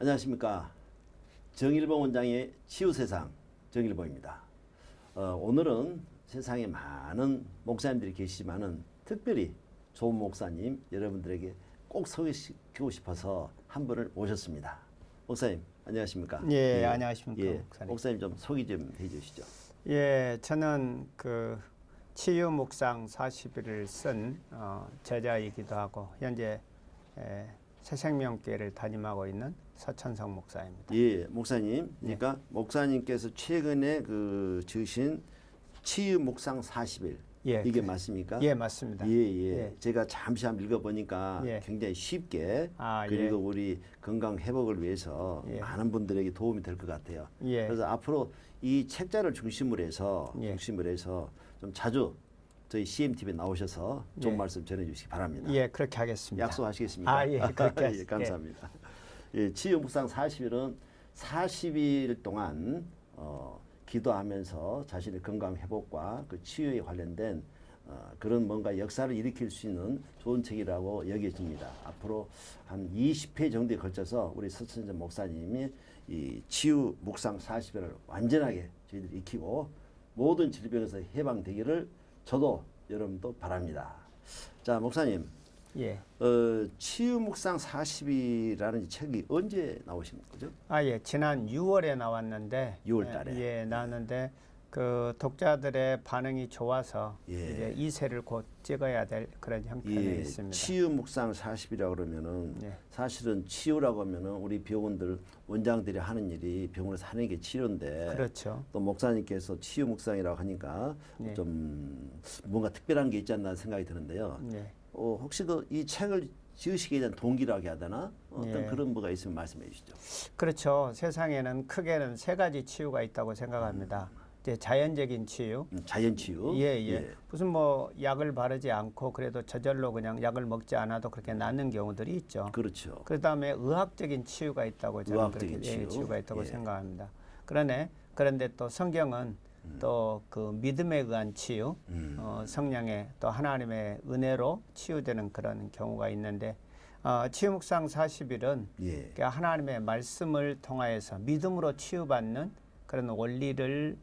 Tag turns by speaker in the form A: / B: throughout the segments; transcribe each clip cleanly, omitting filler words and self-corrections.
A: 안녕하십니까. 정일봉 원장의 치유세상 정일봉입니다. 오늘은 세상에 많은 목사님들이 계시지만은 특별히 좋은 목사님 여러분들에게 꼭 소개시키고 싶어서 한 분을 모셨습니다. 목사님 안녕하십니까?
B: 예, 안녕하십니까.
A: 예,
B: 목사님.
A: 목사님 좀 소개 좀 해주시죠.
B: 예, 저는 그 치유 묵상 40일을 쓴 저자이기도 하고 현재 새생명교회를 담임하고 있는 서천성 목사입니다.
A: 예, 목사님. 그러니까 목사님께서 최근에 지으신 치유 묵상 40일.
B: 예,
A: 이게 맞습니까?
B: 예, 맞습니다.
A: 예, 예.
B: 예.
A: 제가 잠시 한번 읽어보니까
B: 예.
A: 굉장히 쉽게 그리고
B: 예.
A: 우리 건강 회복을 위해서
B: 예.
A: 많은 분들에게 도움이 될 것 같아요.
B: 예.
A: 그래서 앞으로 이 책자를 중심으로 해서
B: 예.
A: 좀 자주 저희 CMTV에 나오셔서 좋은
B: 예.
A: 말씀 전해주시기 바랍니다.
B: 예, 그렇게 하겠습니다.
A: 약속하시겠습니까?
B: 예, 그렇게
A: 예, 감사합니다. 예, 치유 묵상 40일은 40일 동안 기도하면서 자신의 건강 회복과 그 치유에 관련된 그런 뭔가 역사를 일으킬 수 있는 좋은 책이라고 여겨집니다. 앞으로 한 20회 정도에 걸쳐서 우리 서천정 목사님이 이 치유 묵상 40일을 완전하게 저희들이 익히고 모든 질병에서 해방되기를 저도 여러분도 바랍니다. 자, 목사님.
B: 예.
A: 치유 묵상 40이라는 책이 언제 나오신 거죠?
B: 예, 지난 6월에 나왔는데
A: 6월 달에.
B: 예, 나왔는데 그 독자들의 반응이 좋아서
A: 예.
B: 이제 2세를 곧 찍어야 될 그런 형편에 있습니다.
A: 치유 묵상 40이라고 그러면은
B: 예.
A: 사실은 치유라고 하면은 우리 병원들 원장들이 하는 일이 병원에서 하는 게 치료인데
B: 그렇죠.
A: 또 목사님께서 치유 묵상이라고 하니까
B: 예.
A: 좀 뭔가 특별한 게 있지 않나 생각이 드는데요.
B: 예.
A: 혹시 이 책을 지으시게 된 동기라고 해야 되나? 어떤
B: 예.
A: 그런 뭐가 있으면 말씀해 주시죠.
B: 그렇죠. 세상에는 크게는 세 가지 치유가 있다고 생각합니다. 이제 자연적인 치유.
A: 자연 치유.
B: 예, 예. 무슨 뭐 약을 바르지 않고 그래도 저절로 그냥 약을 먹지 않아도 그렇게 낫는 경우들이 있죠.
A: 그렇죠.
B: 그다음에 의학적인 치유가 있다고 저는
A: 의학적인
B: 그렇게
A: 치유.
B: 치유가 있다고
A: 예.
B: 생각합니다. 그런데 또 성경은 또 그 믿음에 의한 치유, 성령의 또 하나님의 은혜로 치유되는 그런 경우가 있는데 치유묵상 40일은
A: 예.
B: 하나님의 말씀을 통하여서 믿음으로 치유받는 그런 원리를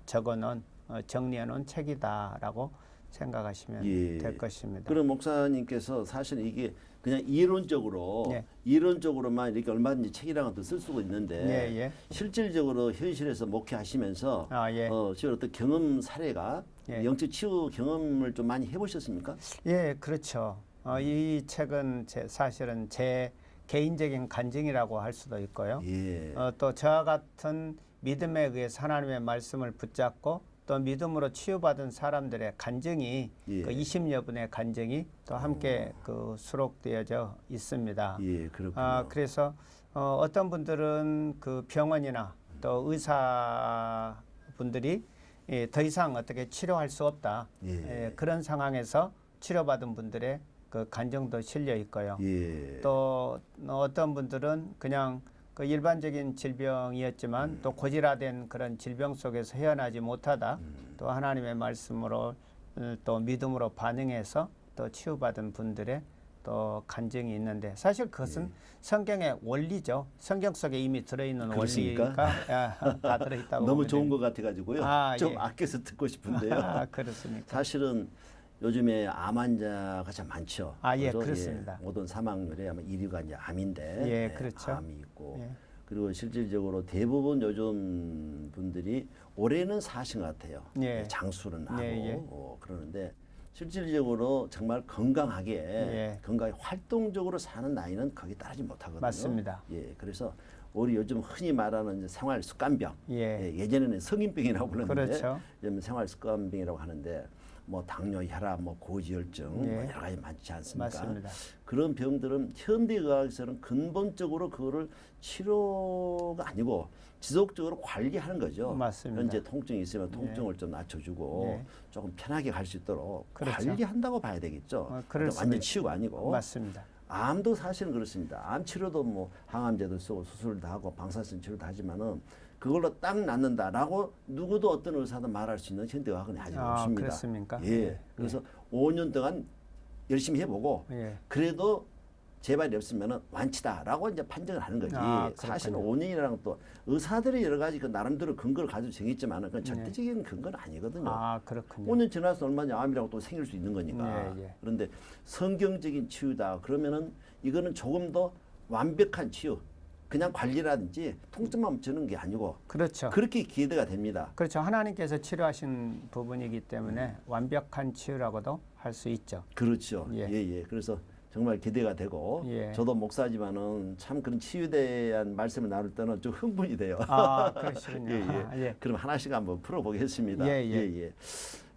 B: 적어놓은 정리해놓은 책이다라고 생각하시면
A: 예.
B: 될 것입니다.
A: 그럼 목사님께서 사실 이게 그냥 이론적으로만 이렇게 얼마든지 책이라는 것도 쓸 수가 있는데
B: 예, 예.
A: 실질적으로 현실에서 목회하시면서
B: 예.
A: 지금 어떤 경험 사례가
B: 예.
A: 영적 치유 경험을 좀 많이 해보셨습니까?
B: 예, 그렇죠. 이 책은 사실은 제 개인적인 간증이라고 할 수도 있고요.
A: 예.
B: 또 저와 같은 믿음에 의해서 하나님의 말씀을 붙잡고 또 믿음으로 치유받은 사람들의 간증이
A: 예.
B: 그 20여 분의 간증이 또 함께 수록되어져 있습니다.
A: 예, 그렇군요.
B: 그래서 어떤 분들은 그 병원이나 또 의사분들이 더 이상 어떻게 치료할 수 없다.
A: 예.
B: 그런 상황에서 치료받은 분들의 그 간증도 실려 있고요.
A: 예.
B: 또 어떤 분들은 그냥 그 일반적인 질병이었지만 또 고질화된 그런 질병 속에서 헤어나지 못하다 또 하나님의 말씀으로 또 믿음으로 반응해서 또 치유받은 분들의 또 간증이 있는데 사실 그것은 성경의 원리죠. 성경 속에 이미 들어있는
A: 그렇습니까?
B: 원리가 다 들어있다고
A: 너무
B: 보면
A: 좋은
B: 됩니다.
A: 것 같아가지고요. 좀
B: 예.
A: 아껴서 듣고 싶은데요.
B: 그렇습니까?
A: 사실은 요즘에 암 환자가 참 많죠.
B: 예,
A: 그죠?
B: 그렇습니다.
A: 모든 사망률이 아마 1위가 이제 암인데,
B: 예, 그렇죠.
A: 암이 있고,
B: 예.
A: 그리고 실질적으로 대부분 요즘 분들이 올해는 사신 것 같아요.
B: 예.
A: 장수는 하고
B: 예.
A: 그러는데 실질적으로 정말 건강하게 건강하게 활동적으로 사는 나이는 거기 따르지 못하거든요.
B: 맞습니다.
A: 예, 그래서 우리 요즘 흔히 말하는 이제 생활 습관병, 예전에는 성인병이라고 불렀는데
B: 그렇죠.
A: 요즘 생활 습관병이라고 하는데. 뭐 당뇨, 혈압, 뭐 고지혈증 뭐 여러 가지 많지 않습니까?
B: 맞습니다.
A: 그런 병들은 현대의학에서는 근본적으로 그거를 치료가 아니고 지속적으로 관리하는 거죠.
B: 맞습니다.
A: 현재 통증이 있으면 통증을 좀 낮춰주고 조금 편하게 갈 수 있도록 관리한다고 봐야 되겠죠. 완전 치유가 아니고.
B: 맞습니다.
A: 암도 사실은 그렇습니다. 암 치료도 뭐 항암제도 쓰고 수술도 하고 방사선 치료도 하지만은 그걸로 딱 낫는다라고 누구도 어떤 의사도 말할 수 있는 현대의학은 아직 없습니다.
B: 그렇습니까?
A: 예. 그래서 5년 동안 열심히 해보고 그래도 재발이 없으면 완치다라고 이제 판정을 하는 거지.
B: 아,
A: 사실은
B: 그렇군요.
A: 5년이랑 또 의사들이 여러 가지 그 나름대로 근거를 가지고 정했지만은 그건 절대적인 근거는 아니거든요.
B: 아, 그렇군요.
A: 5년 지나서 얼마나 암이라고 또 생길 수 있는 거니까.
B: 예, 예.
A: 그런데 성경적인 치유다 그러면은 이거는 조금 더 완벽한 치유, 그냥 관리라든지 통증만 주는 게 아니고
B: 그렇죠.
A: 그렇게 기대가 됩니다.
B: 그렇죠. 하나님께서 치료하신 부분이기 때문에 완벽한 치유라고도 할 수 있죠.
A: 그렇죠.
B: 예.
A: 예. 그래서 정말 기대가 되고
B: 예.
A: 저도 목사지만은 참 그런 치유에 대한 말씀을 나눌 때는 좀 흥분이 돼요.
B: 아, 그러시군요.
A: 예.
B: 아, 예.
A: 그럼 하나씩 한번 풀어보겠습니다.
B: 예.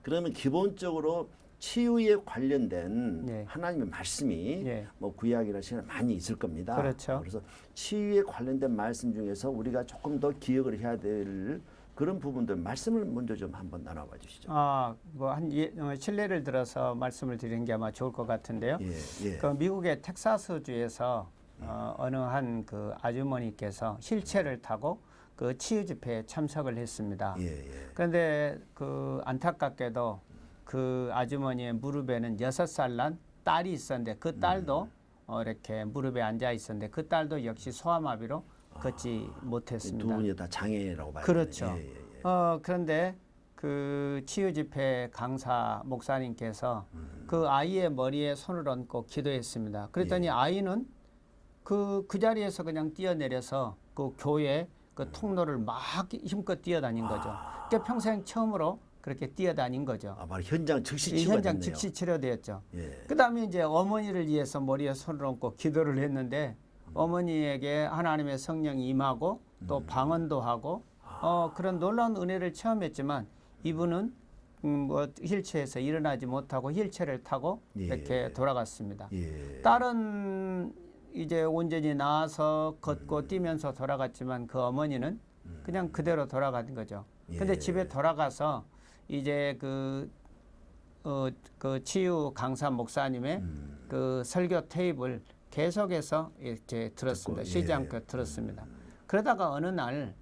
A: 그러면 기본적으로 치유에 관련된
B: 예.
A: 하나님의 말씀이
B: 예.
A: 뭐 구약이나 신약 많이 있을 겁니다.
B: 그렇죠.
A: 그래서 치유에 관련된 말씀 중에서 우리가 조금 더 기억을 해야 될 그런 부분들 말씀을 먼저 좀 한번 나눠봐 주시죠.
B: 아, 실례를 들어서 말씀을 드리는 게 아마 좋을 것 같은데요.
A: 예.
B: 그 미국의 텍사스주에서 어느 한 그 아주머니께서 휠체어를 타고 그 치유 집회에 참석을 했습니다.
A: 예.
B: 그런데 그 안타깝게도 그 아주머니의 무릎에는 6살 난 딸이 있었는데 그 딸도 이렇게 무릎에 앉아 있었는데 그 딸도 역시 소아마비로 걷지 못했습니다.
A: 두 분이 다 장애라고 봐요.
B: 그렇죠.
A: 예.
B: 그런데 그 치유 집회 강사 목사님께서 그 아이의 머리에 손을 얹고 기도했습니다. 그랬더니 아이는 그 자리에서 그냥 뛰어내려서 그 교회 그 통로를 막 힘껏 뛰어다닌 거죠. 그러니까 평생 처음으로 그렇게 뛰어다닌 거죠.
A: 바로 현장 즉시
B: 이
A: 치유가
B: 현장
A: 됐네요.
B: 즉시 치료되었죠.
A: 예.
B: 그다음에 이제 어머니를 위해서 머리에 손을 얹고 기도를 했는데 어머니에게 하나님의 성령이 임하고 또 방언도 하고 그런 놀라운 은혜를 체험했지만 이분은 뭐 휠체어에서 일어나지 못하고 휠체어를 타고
A: 예.
B: 이렇게 돌아갔습니다.
A: 예.
B: 딸은 이제 온전히 나와서 걷고 뛰면서 돌아갔지만 그 어머니는 그냥 그대로 돌아간 거죠. 근데
A: 예.
B: 집에 돌아가서 이제 그 치유 강사 목사님의 그 설교 테이프를 계속해서 이렇게 들었습니다.
A: 듣고,
B: 쉬지
A: 예.
B: 않고 들었습니다. 그러다가 어느 날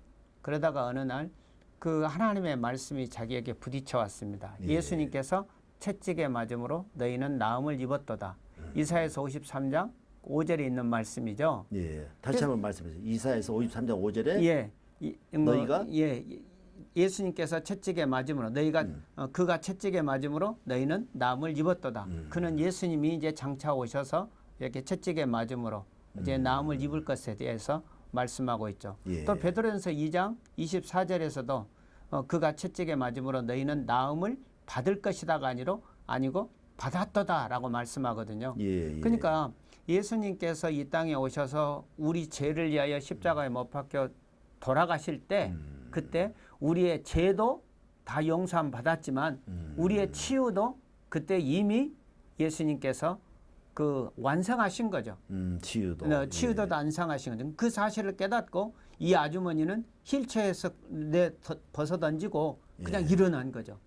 B: 그 하나님의 말씀이 자기에게 부딪혀 왔습니다.
A: 예.
B: 예수님께서 채찍에 맞음으로 너희는 나음을 입었도다. 이사야서 53장 5절에 있는 말씀이죠.
A: 예. 다시 한번 말씀해 주세요. 이사야서 53장 5절에
B: 예.
A: 너희가
B: 예수님께서 채찍에 맞음으로 너희가 그가 채찍에 맞음으로 너희는 나음을 입었도다. 그는 예수님이 이제 장차 오셔서 이렇게 채찍에 맞음으로 이제 나음을 입을 것에 대해서 말씀하고 있죠.
A: 예.
B: 또 베드로전서 2장 24절에서도 그가 채찍에 맞음으로 너희는 나음을 받을 것이다가 아니고 받았도다라고 말씀하거든요.
A: 예.
B: 그러니까 예수님께서 이 땅에 오셔서 우리 죄를 위하여 십자가에 못 박혀 돌아가실 때 그때 우리의 죄도 다 용서함 받았지만 우리의 치유도 그때 이미 예수님께서 그 완성하신 거죠.
A: 치유도.
B: 치유도 완성하신 거죠. 그 사실을 깨닫고 이 아주머니는 휠체어에서 벗어 던지고 그냥 일어난 거죠.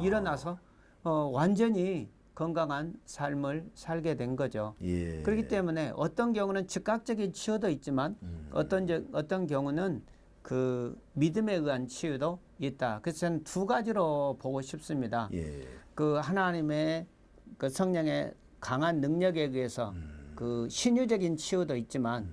B: 일어나서 완전히 건강한 삶을 살게 된 거죠.
A: 예.
B: 그렇기 때문에 어떤 경우는 즉각적인 치유도 있지만 어떤 경우는 그 믿음에 의한 치유도 있다. 그래서 저는 두 가지로 보고 싶습니다.
A: 예.
B: 그 하나님의 그 성령의 강한 능력에 의해서 그 신유적인 치유도 있지만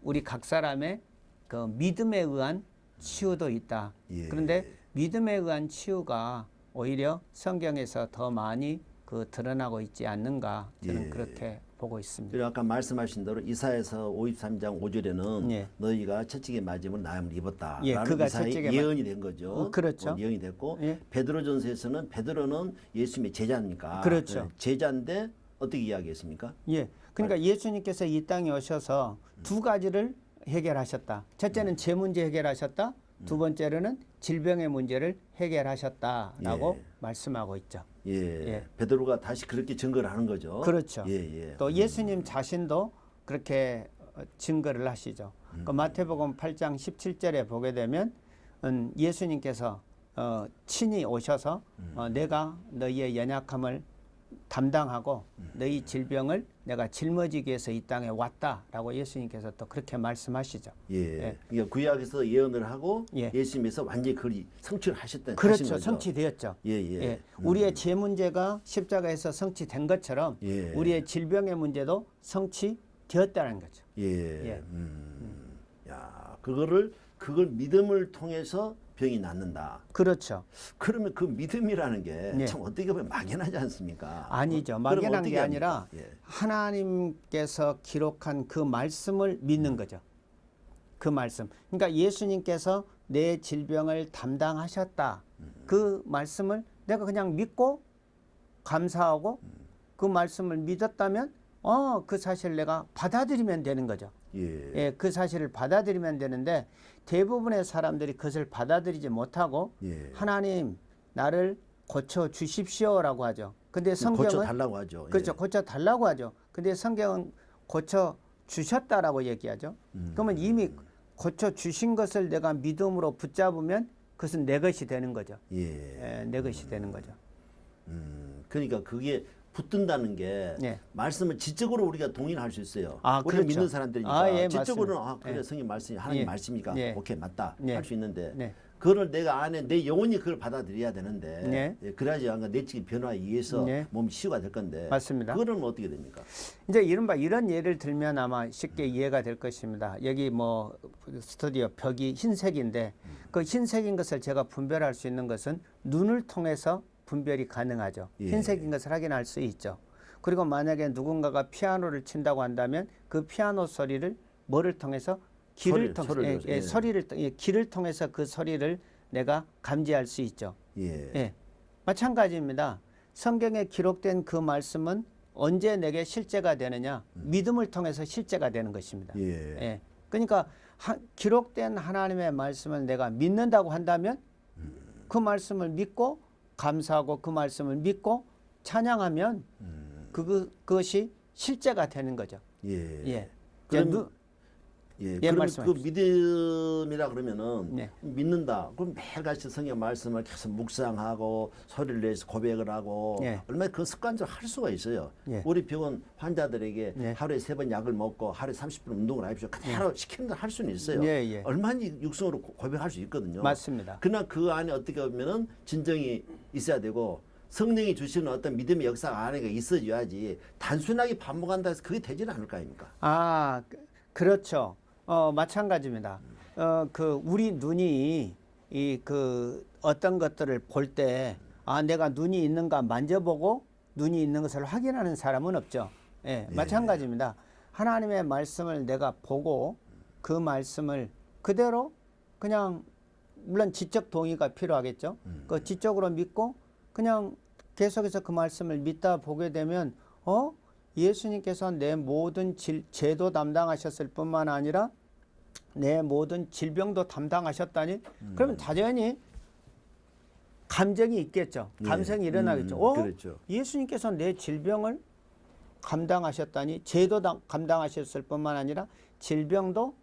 B: 우리 각 사람의 그 믿음에 의한 치유도 있다.
A: 예.
B: 그런데 믿음에 의한 치유가 오히려 성경에서 더 많이 그 드러나고 있지 않는가 저는
A: 예.
B: 그렇게 보고 있습니다.
A: 그리고 아까 말씀하신 대로 이사야서 53장 5절에는
B: 예.
A: 너희가 채찍에 맞으면 나음을 입었다.
B: 예,
A: 라는
B: 그가
A: 이사의
B: 채찍에
A: 예언이 된 거죠.
B: 그렇죠.
A: 예언이 됐고
B: 예.
A: 베드로전서에서는 베드로는 예수님의 제자입니까?
B: 그렇죠.
A: 네, 제자인데 어떻게 이야기했습니까?
B: 예, 그러니까 예수님께서 이 땅에 오셔서 두 가지를 해결하셨다. 첫째는 제 문제 해결하셨다. 두 번째로는 질병의 문제를 해결하셨다라고
A: 예.
B: 말씀하고 있죠.
A: 예. 베드로가 다시 그렇게 증거를 하는 거죠.
B: 그렇죠.
A: 예.
B: 또 예수님 자신도 그렇게 증거를 하시죠. 그 마태복음 8장 17절에 보게 되면 예수님께서 친히 오셔서 내가 너희의 연약함을 담당하고 너희 질병을 내가 짊어지기 위해서 이 땅에 왔다라고 예수님께서 또 그렇게 말씀하시죠.
A: 예.
B: 예.
A: 그러니까 구약에서 예언을 하고
B: 예.
A: 예수님께서 완전히 그리 성취를 하신
B: 그렇죠.
A: 거죠.
B: 성취되었죠.
A: 예, 예.
B: 예. 우리의 죄 문제가 십자가에서 성취된 것처럼
A: 예.
B: 우리의 질병의 문제도 성취되었다는 거죠.
A: 예.
B: 예.
A: 야, 그걸 믿음을 통해서 병이 낫는다.
B: 그렇죠.
A: 그러면 그 믿음이라는 게
B: 예.
A: 참 어떻게 보면 막연하지 않습니까?
B: 아니죠.
A: 그럼
B: 막연한
A: 어떻게
B: 게 아니라
A: 합니까? 예.
B: 하나님께서 기록한 그 말씀을 믿는 거죠. 그 말씀. 그러니까 예수님께서 내 질병을 담당하셨다. 그 말씀을 내가 그냥 믿고 감사하고 그 말씀을 믿었다면 그 사실을 내가 받아들이면 되는 거죠.
A: 예.
B: 예, 그 사실을 받아들이면 되는데 대부분의 사람들이 그것을 받아들이지 못하고
A: 예.
B: 하나님 나를 고쳐 주십시오라고 하죠. 근데 성경은
A: 고쳐 달라고 하죠.
B: 그렇죠. 고쳐 달라고 하죠. 근데 성경은 고쳐 주셨다라고 얘기하죠. 그러면 이미 고쳐 주신 것을 내가 믿음으로 붙잡으면 그것은 내 것이 되는 거죠.
A: 예.
B: 예, 내 것이 되는 거죠.
A: 그러니까 그게 붙든다는 게
B: 예.
A: 말씀을 지적으로 우리가 동의를 할 수 있어요.
B: 아,
A: 우리가
B: 그렇죠.
A: 믿는 사람들이니까
B: 아, 예,
A: 지적으로는
B: 맞습니다.
A: 그래
B: 예.
A: 성경 말씀이 하나님
B: 예.
A: 말씀이니까
B: 예.
A: 오케이 맞다
B: 예.
A: 할 수 있는데
B: 네.
A: 그거를 내가 안에 내 영혼이 그걸 받아들여야 되는데
B: 네.
A: 예, 그래야지 뭔가 내적인 변화에 의해서
B: 네.
A: 몸이 치유가 될 건데
B: 맞습니다.
A: 그거는 어떻게 됩니까?
B: 이제 이른바 이런 예를 들면 아마 쉽게 이해가 될 것입니다. 여기 뭐 스튜디오 벽이 흰색인데 그 흰색인 것을 제가 분별할 수 있는 것은 눈을 통해서 분별이 가능하죠.
A: 예.
B: 흰색인 것을 확인할 수 있죠. 그리고 만약에 누군가가 피아노를 친다고 한다면 그 피아노 소리를 뭐를 통해서 귀를 통해서 귀를 통해서 그 소리를 내가 감지할 수 있죠.
A: 예.
B: 예. 마찬가지입니다. 성경에 기록된 그 말씀은 언제 내게 실제가 되느냐? 믿음을 통해서 실제가 되는 것입니다.
A: 예.
B: 예. 그러니까 기록된 하나님의 말씀을 내가 믿는다고 한다면 그 말씀을 믿고 감사하고 그 말씀을 믿고 찬양하면 그것이 실제가 되는 거죠.
A: 예.
B: 예.
A: 그럼 예,
B: 예,
A: 그러면
B: 말씀해
A: 그 믿음이라 그러면은
B: 네.
A: 믿는다. 그럼 매일같이 성경 말씀을 계속 묵상하고 소리를 내서 고백을 하고
B: 예.
A: 얼마나 그 습관적으로 할 수가 있어요.
B: 예.
A: 우리 병원 환자들에게
B: 예.
A: 하루에 3번 약을 먹고 하루에 30분 운동을 하십시오. 그대로 시키는 대로 할 수는 있어요.
B: 예, 예.
A: 얼마나 육성으로 고백할 수 있거든요.
B: 맞습니다.
A: 그러나 그 안에 어떻게 보면은 진정이 있어야 되고 성령이 주시는 어떤 믿음의 역사가 안에 있어줘야지 단순하게 반복한다 해서 그게 되지는 않을 거 아닙니까?
B: 아, 그렇죠. 마찬가지입니다. 그 우리 눈이 그 어떤 것들을 볼 때 내가 눈이 있는가 만져보고 눈이 있는 것을 확인하는 사람은 없죠. 예, 마찬가지입니다. 하나님의 말씀을 내가 보고 그 말씀을 그대로 그냥 물론 지적 동의가 필요하겠죠. 그 지적으로 믿고 그냥 계속해서 그 말씀을 믿다 보게 되면 예수님께서 내 모든 죄도 담당하셨을 뿐만 아니라 내 모든 질병도 담당하셨다니 그러면 당연히 감정이 있겠죠. 감성이 일어나겠죠.
A: 그렇죠.
B: 예수님께서 내 질병을 감당하셨다니 죄도 감당하셨을 뿐만 아니라 질병도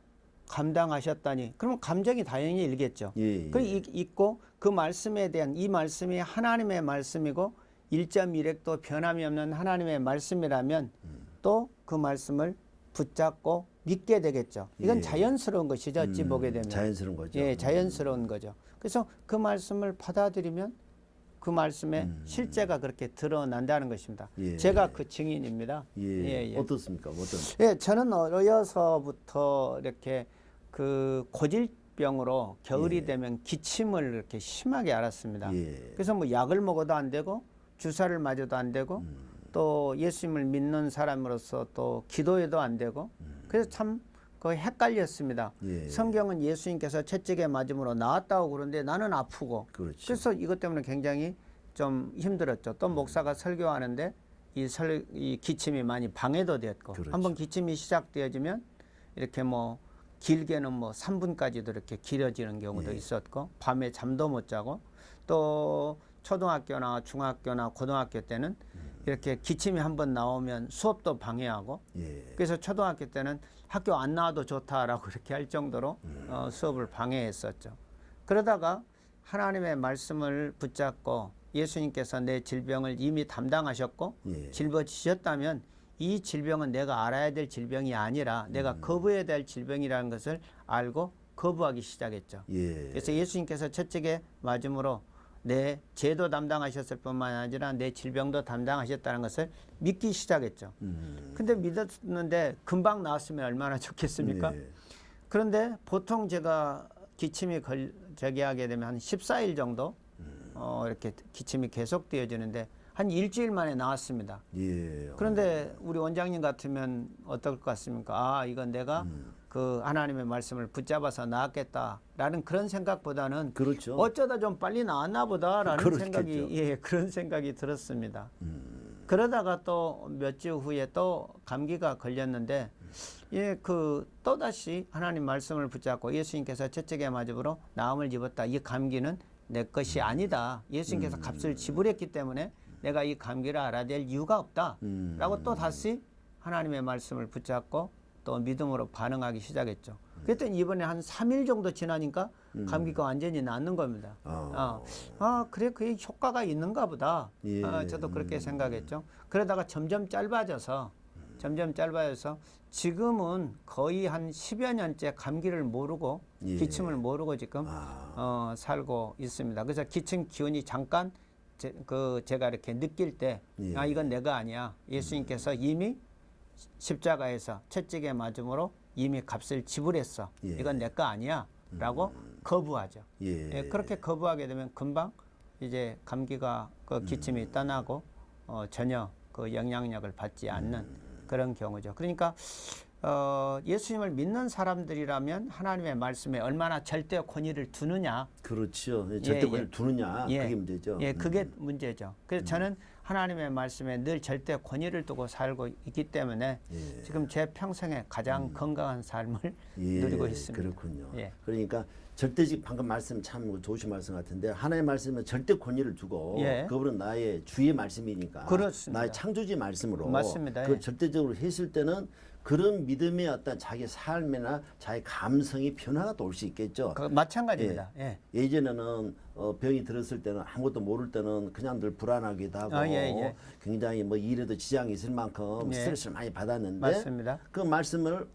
B: 감당하셨다니 그러면 감정이 당연히 일겠죠.
A: 예, 예.
B: 그 있고 그 말씀에 대한 이 말씀이 하나님의 말씀이고 1.1핵도 변함이 없는 하나님의 말씀이라면 또 그 말씀을 붙잡고 믿게 되겠죠. 이건
A: 예.
B: 자연스러운 것이죠. 어찌 보게 되면.
A: 자연스러운 거죠.
B: 예, 자연스러운 거죠. 그래서 그 말씀을 받아들이면 그 말씀의 실제가 그렇게 드러난다는 것입니다.
A: 예.
B: 제가 그 증인입니다.
A: 예. 어떻습니까?
B: 예, 저는 어려서부터 이렇게 그 고질병으로 겨울이
A: 예.
B: 되면 기침을 이렇게 심하게 앓았습니다.
A: 예.
B: 그래서 뭐 약을 먹어도 안 되고 주사를 맞아도 안 되고 또 예수님을 믿는 사람으로서 또 기도해도 안 되고 그래서 참 헷갈렸습니다.
A: 예.
B: 성경은 예수님께서 채찍에 맞음으로 나았다고 그러는데 나는 아프고
A: 그렇죠.
B: 그래서 이것 때문에 굉장히 좀 힘들었죠. 또 목사가 설교하는데 이 기침이 많이 방해도 됐고
A: 그렇죠.
B: 한번 기침이 시작되어지면 이렇게 뭐 길게는 뭐 3분까지도 이렇게 길어지는 경우도
A: 예.
B: 있었고 밤에 잠도 못 자고 또 초등학교나 중학교나 고등학교 때는 이렇게 기침이 한번 나오면 수업도 방해하고
A: 예.
B: 그래서 초등학교 때는 학교 안 나와도 좋다라고 이렇게 할 정도로 수업을 방해했었죠. 그러다가 하나님의 말씀을 붙잡고 예수님께서 내 질병을 이미 담당하셨고
A: 예.
B: 짊어지셨다면 이 질병은 내가 알아야 될 질병이 아니라 내가 거부해야 될 질병이라는 것을 알고 거부하기 시작했죠.
A: 예.
B: 그래서 예수님께서 채찍에 맞음으로 내 죄도 담당하셨을 뿐만 아니라 내 질병도 담당하셨다는 것을 믿기 시작했죠. 근데 믿었는데 금방 나았으면 얼마나 좋겠습니까?
A: 예.
B: 그런데 보통 제가 기침이 저기 하게 되면 한 14일 정도 이렇게 기침이 계속되어지는데 한 일주일 만에 나왔습니다.
A: 예.
B: 그런데 우리 원장님 같으면 어떨 것 같습니까? 아, 이건 내가 그 하나님의 말씀을 붙잡아서 나았겠다라는 그런 생각보다는
A: 그렇죠.
B: 어쩌다 좀 빨리 나았나 보다라는
A: 그렇겠죠.
B: 생각이 그런 생각이 들었습니다. 그러다가 또 몇 주 후에 또 감기가 걸렸는데 그 또다시 하나님 말씀을 붙잡고 예수님께서 채찍에 맞음으로 나음을 입었다. 이 감기는 내 것이 아니다. 예수님께서 값을 지불했기 때문에 내가 이 감기를 알아야 될 이유가 없다. 라고 또 다시 하나님의 말씀을 붙잡고 또 믿음으로 반응하기 시작했죠. 그랬더니 이번에 한 3일 정도 지나니까 감기가 완전히 낫는 겁니다. 그래, 그게 효과가 있는가 보다.
A: 예.
B: 저도 그렇게 생각했죠. 그러다가 점점 짧아져서 지금은 거의 한 10여 년째 감기를 모르고
A: 예.
B: 기침을 모르고 지금 살고 있습니다. 그래서 기침 기운이 잠깐 제가 이렇게 느낄 때
A: 예.
B: 이건 내가 아니야. 예수님께서 이미 십자가에서 채찍에 맞음으로 이미 값을 지불했어.
A: 예.
B: 이건 내 거 아니야. 라고 거부하죠.
A: 예.
B: 그렇게 거부하게 되면 금방 이제 감기가 그 기침이 떠나고 전혀 그 영향력을 받지 않는 그런 경우죠. 그러니까 예수님을 믿는 사람들이라면 하나님의 말씀에 얼마나 절대 권위를 두느냐.
A: 그렇죠. 절대 권위를 두느냐.
B: 예.
A: 그게 문제죠.
B: 그게 문제죠. 그래서 저는 하나님의 말씀에 늘 절대 권위를 두고 살고 있기 때문에
A: 예.
B: 지금 제 평생에 가장 건강한 삶을 누리고 있습니다.
A: 그렇군요.
B: 예.
A: 그러니까 절대적 방금 말씀 참 좋으신 말씀 같은데 하나님의 말씀은 절대 권위를 두고
B: 예.
A: 그거는 나의 주의 말씀이니까
B: 그렇습니다.
A: 나의 창조지 말씀으로
B: 맞습니다.
A: 그걸
B: 예.
A: 절대적으로 했을 때는 그런 믿음의 어떤 자기 삶이나 자기 감성이 변화가 또 올 수 있겠죠.
B: 마찬가지입니다. 예.
A: 예전에는 병이 들었을 때는 아무것도 모를 때는 그냥 늘 불안하기도 하고
B: 예.
A: 굉장히 뭐 일에도 지장이 있을 만큼
B: 예.
A: 스트레스를 많이 받았는데
B: 맞습니다.
A: 그 말씀을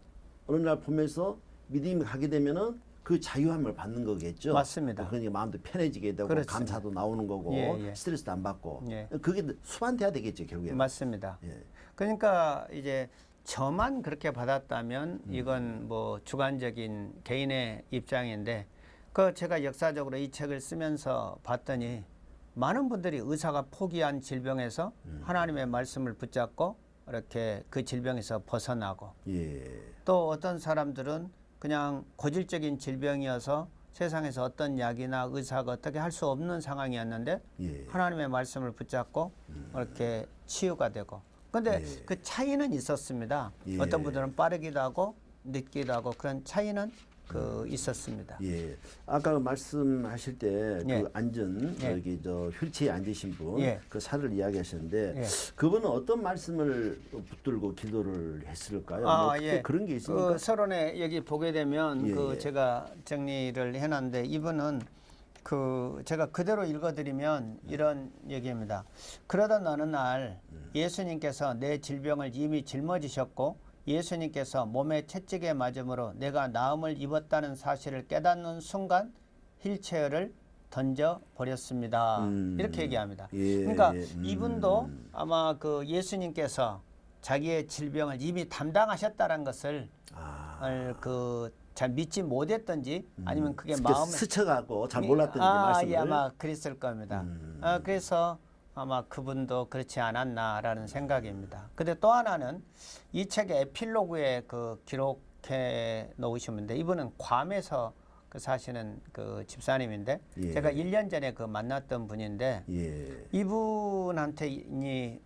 A: 어느 날 보면서 믿음이 가게 되면은 그 자유함을 받는 거겠죠.
B: 맞습니다.
A: 그러니까 마음도 편해지게 되고
B: 그렇습니다.
A: 감사도 나오는 거고
B: 예.
A: 스트레스도 안 받고
B: 예.
A: 그게 수반돼야 되겠죠 결국에.
B: 맞습니다.
A: 예.
B: 그러니까 이제 저만 그렇게 받았다면 이건 뭐 주관적인 개인의 입장인데 제가 역사적으로 이 책을 쓰면서 봤더니 많은 분들이 의사가 포기한 질병에서 하나님의 말씀을 붙잡고 이렇게 그 질병에서 벗어나고
A: 예.
B: 또 어떤 사람들은 그냥 고질적인 질병이어서 세상에서 어떤 약이나 의사가 어떻게 할 수 없는 상황이었는데
A: 예.
B: 하나님의 말씀을 붙잡고 이렇게 치유가 되고 그런데
A: 예.
B: 그 차이는 있었습니다.
A: 예.
B: 어떤 분들은 빠르기도 하고 늦기도 하고 그런 차이는 있었습니다.
A: 예. 아까 말씀하실 때
B: 예.
A: 그 앉은
B: 예.
A: 여기 저 휠체어에 앉으신 분
B: 예.
A: 그 사를 이야기하셨는데
B: 예.
A: 그분은 어떤 말씀을 붙들고 기도를 했을까요? 뭐 특히 그런 게 있습니까?
B: 그 서론에 여기 보게 되면
A: 예.
B: 제가 정리를 해놨는데 이분은 제가 그대로 읽어드리면 이런 얘기입니다. 그러던 어느 날 예수님께서 내 질병을 이미 짊어지셨고 예수님께서 몸에 채찍에 맞음으로 내가 나음을 입었다는 사실을 깨닫는 순간 휠체어를 던져 버렸습니다. 이렇게 얘기합니다.
A: 예,
B: 그러니까
A: 예,
B: 이분도 아마 그 예수님께서 자기의 질병을 이미 담당하셨다는 것을 잘 믿지 못했던지 아니면 그게 마음에
A: 스쳐가고 잘 몰랐던지 말씀을.
B: 예, 아마 그랬을 겁니다. 그래서 아마 그분도 그렇지 않았나라는 생각입니다. 근데 또 하나는 이 책의 에필로그에 기록해 놓으시는데 이분은 괌에서 사시는 그 집사님인데
A: 예.
B: 제가 1년 전에 만났던 분인데
A: 예.
B: 이분한테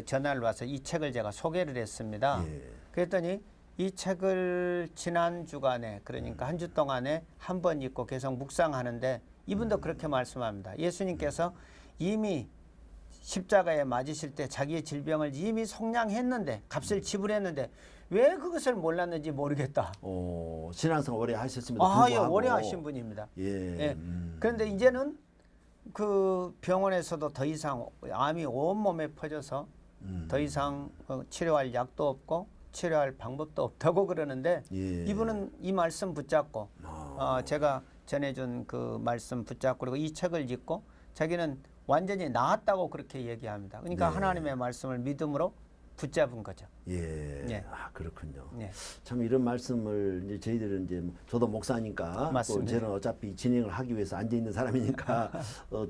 B: 전화를 와서 이 책을 제가 소개를 했습니다.
A: 예.
B: 그랬더니 이 책을 지난 주간에 그러니까 한 주 동안에 한 번 읽고 계속 묵상하는데 이분도 그렇게 말씀합니다. 예수님께서 이미 십자가에 맞으실 때 자기의 질병을 이미 속량했는데 값을 지불했는데 왜 그것을 몰랐는지 모르겠다.
A: 신앙생활 오래 하셨습니다.
B: 예, 오래 하신 분입니다.
A: 예.
B: 예. 그런데 이제는 그 병원에서도 더 이상 암이 온몸에 퍼져서 더 이상 치료할 약도 없고 치료할 방법도 없다고 그러는데
A: 예.
B: 이분은 이 말씀 붙잡고 제가 전해준 그 말씀 붙잡고 그리고 이 책을 읽고 자기는 완전히 나았다고 그렇게 얘기합니다. 그러니까
A: 네.
B: 하나님의 말씀을 믿음으로 붙잡은 거죠.
A: 예.
B: 예.
A: 아, 그렇군요.
B: 예.
A: 참 이런 말씀을 이제 저희들은 이제 저도 목사니까 또
B: 맞습니다.
A: 저는 어차피 진행을 하기 위해서 앉아 있는 사람이니까